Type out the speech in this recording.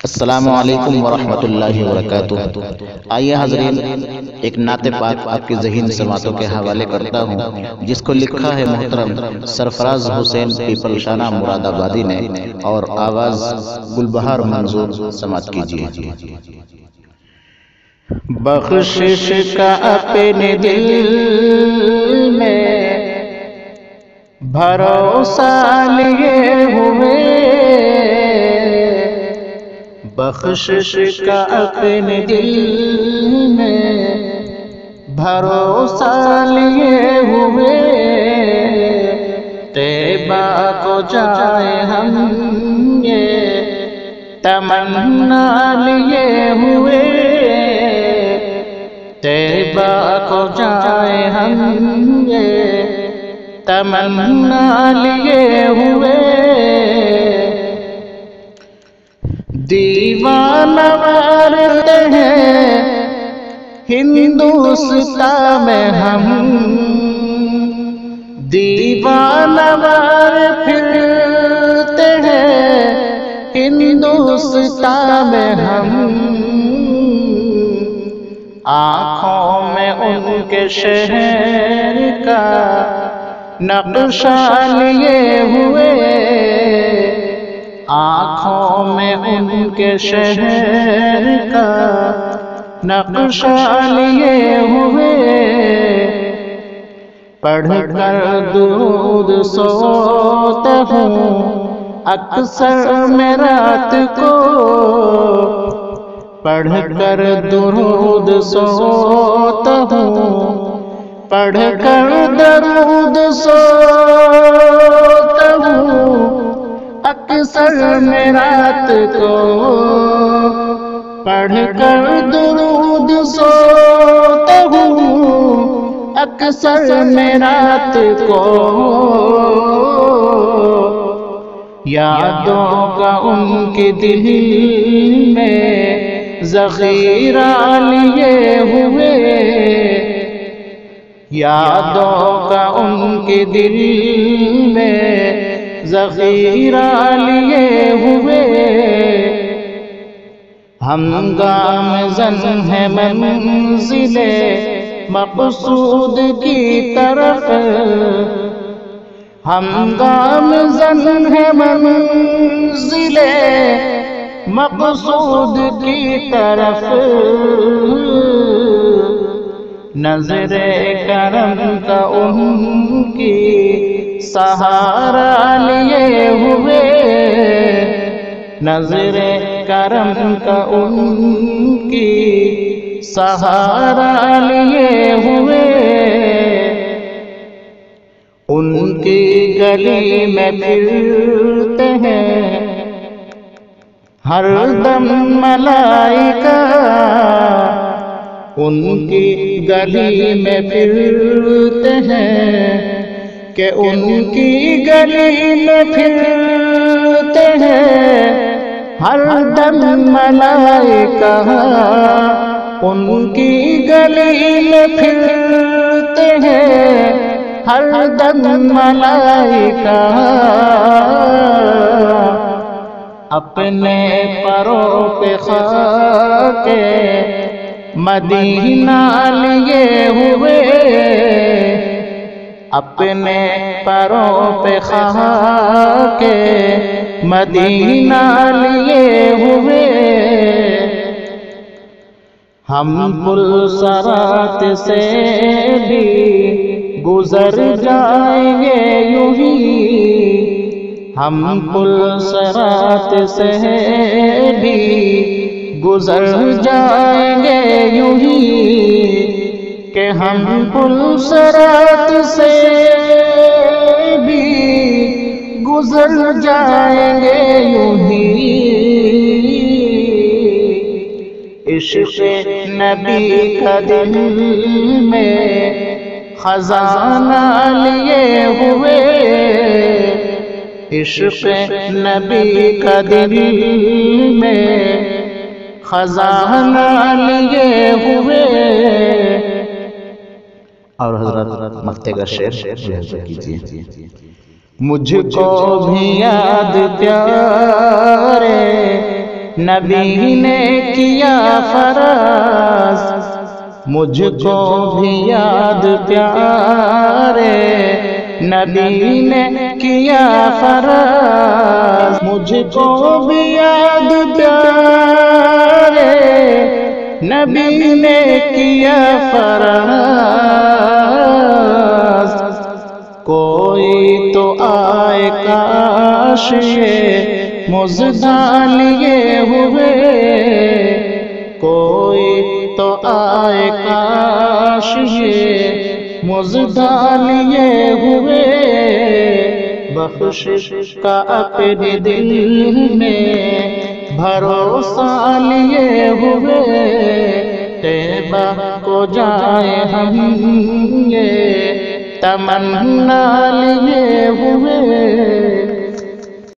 السلام علیکم ورحمۃ اللہ وبرکاتہ۔ آئیے حضرین، ایک نعت پاک آپ کی ذہین سماعتوں کے حوالے کرتا ہوں، جس کو لکھا ہے محترم سرفراز حسین پیپل شانہ مراد آبادی نے، اور آواز گلبہار منظور سماعت کیجیے۔ بخشش کا اپنے دل میں بھروسہ لیے ہوئے، بخشش کا اپنے دل میں بھروسہ لیے ہوئے، طیبہ کو جائے ہم یہ تمنا لیے ہوئے، طیبہ کو جائے ہم یہ تمنا لیے ہوئے، دیوانہ مارتے ہیں ہندوستان میں ہم، دیوانہ مار پھرتے ہیں ہندوستان میں ہم، آنکھوں میں ان کے شہر کا نقشہ لیے ہوئے، آنکھوں میں ان کے شہر کا نقشہ لیے ہوئے، پڑھ کر درود سوتا ہوں اکثر میں رات کو، پڑھ کر درود سوتا ہوں، پڑھ کر درود سوتا ہوں اکثر میں رات کو، پڑھ کر درود سوتا ہوں اکثر میں رات کو، یادوں کا ان کے دل میں ذخیرہ لیے ہوئے، یادوں کا ان کے دل میں ذخیرہ لیے ہوئے، ہم گامزن ہیں منزل مقصود کی طرف، ہم گامزن ہیں منزل مقصود کی طرف، نظر کرم کا ان کی سہارا لیے ہوئے، نظر کرم کا ان کی سہارا لیے ہوئے، ان کی گلی میں پھرتے ہیں ہر دم ملائکہ، ان کی گلی میں پھرتے ہیں کہ ان کی گلی میں پھرتے ہیں ہر دم ملائکہ، ان کی گلی میں پھرتے ہیں ہر دم ملائکہ، اپنے پروں پہ خاک مدینہ لیے ہوئے، اپنے پروں پہ خاک مدینہ لیے ہوئے، ہم پل صراط سے بھی گزر جائیں گے یوں ہی، ہم پل صراط سے بھی گزر جائیں گے یوں ہی، کہ ہم پل صراط سے بھی گزر جائیں گے یوں ہی، عشق نبی کا دل میں خزانہ لیے ہوئے، عشق نبی کا دل میں خزانہ لیے ہوئے، اور حضرت مقطع کا شعر کیجیے۔ مجھ کو بھی یاد پیارے نبی نے کیا فرض مجھ کو بھی یاد پیارے، نبی نے کیا فرض مجھ کو بھی یاد پیارے، نبی نے کیا فرض کوئی تو آئے کاش یہ مزدہ لیے ہوئے، کوئی تو آئے کاش یہ مزدہ لیے ہوئے، بخشش کا اپنے دل میں بھروسہ لیے ہوئے، طیبہ کو جائیں ہم یہ تمنا لیے ہوئے۔